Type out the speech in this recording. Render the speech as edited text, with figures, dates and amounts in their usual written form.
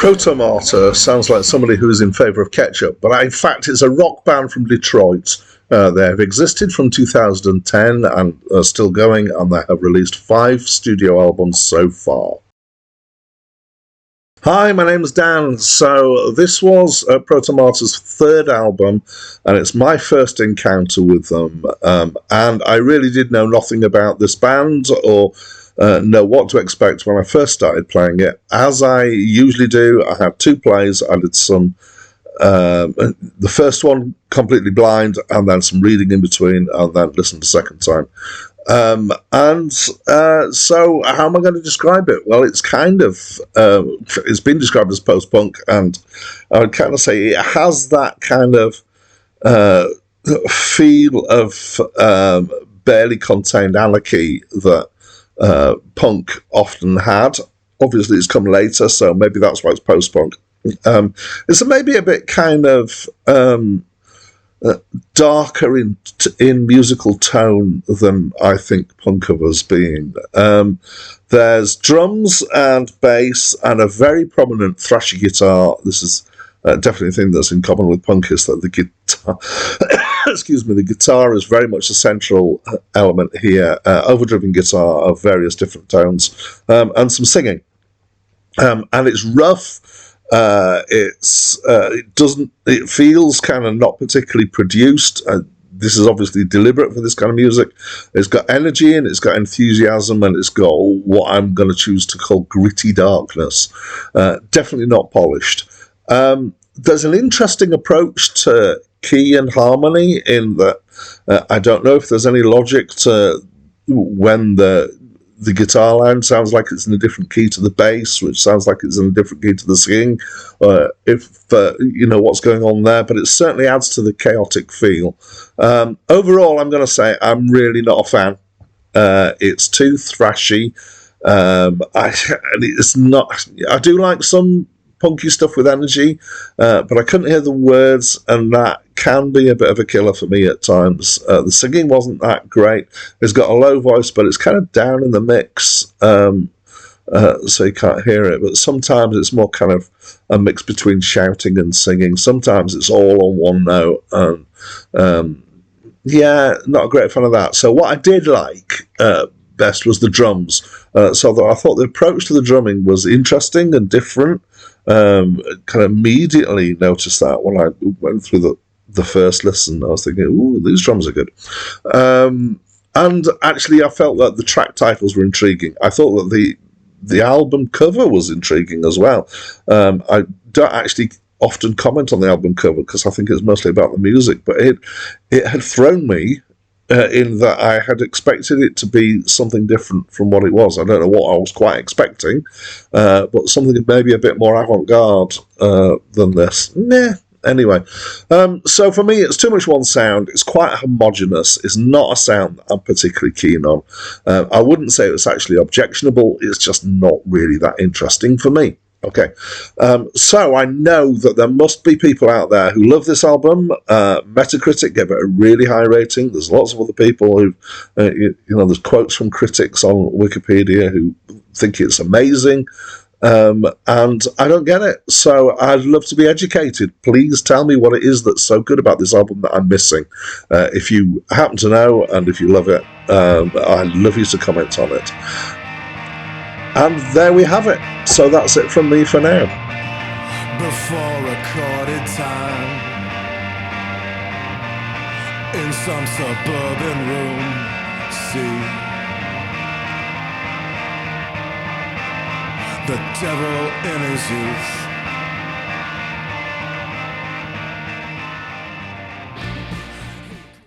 Protomartyr sounds like somebody who is in favour of ketchup, but in fact it's a rock band from Detroit. They have existed from 2010 and are still going, and they have released 5 studio albums so far. Hi, my name's Dan. So this was Protomartyr's 3rd album, and it's my first encounter with them. And I really did know nothing about this band or know what to expect when I first started playing it. As I usually do, I had 2 plays. I did some, the first one completely blind, and then some reading in between, and then listened a second time. So how am I going to describe it? Well, it's kind of, it's been described as post-punk, and I would kind of say it has that kind of feel of barely contained anarchy that punk often had. Obviously, it's come later, so maybe that's why it's post-punk. It's maybe a bit kind of darker in musical tone than I think punk of us being. There's drums and bass and a very prominent thrashy guitar. This is definitely a thing that's in common with punk, is that the guitar, the guitar is very much a central element here. Overdriven guitar of various different tones, and some singing. And it's rough. It feels kind of not particularly produced. This is obviously deliberate for this kind of music. It's got energy and it's got enthusiasm, and it's got what I'm going to choose to call gritty darkness. Definitely not polished. There's an interesting approach to key and harmony in that I don't know if there's any logic to when the guitar line sounds like it's in a different key to the bass, which sounds like it's in a different key to the singing, if you know what's going on there, but it certainly adds to the chaotic feel. Overall, I'm going to say I'm really not a fan. It's too thrashy. I do like some punky stuff with energy, but I couldn't hear the words, and that can be a bit of a killer for me at times. The singing wasn't that great. It's got a low voice, but it's kind of down in the mix, so you can't hear it. But sometimes it's more kind of a mix between shouting and singing. Sometimes it's all on one note, and not a great fan of that. So what I did like best was the drums. So that I thought the approach to the drumming was interesting and different. Kind of immediately noticed that when I went through the first listen. I was thinking, ooh, these drums are good. And actually, I felt that the track titles were intriguing. I thought that the album cover was intriguing as well. I don't actually often comment on the album cover because I think it's mostly about the music, but it had thrown me in that I had expected it to be something different from what it was. I don't know what I was quite expecting, but something maybe a bit more avant-garde than this. Anyway, so for me, it's too much one sound. It's quite homogenous. It's not a sound that I'm particularly keen on. I wouldn't say it's actually objectionable. It's just not really that interesting for me. Okay, so I know that there must be people out there who love this album. Metacritic gave it a really high rating. There's lots of other people who, there's quotes from critics on Wikipedia who think it's amazing. And I don't get it, so I'd love to be educated. Please tell me what it is that's so good about this album that I'm missing. If you happen to know, and if you love it, I'd love you to comment on it. And there we have it. So that's it from me for now. Before recorded time, in some suburban room, see the devil in his youth.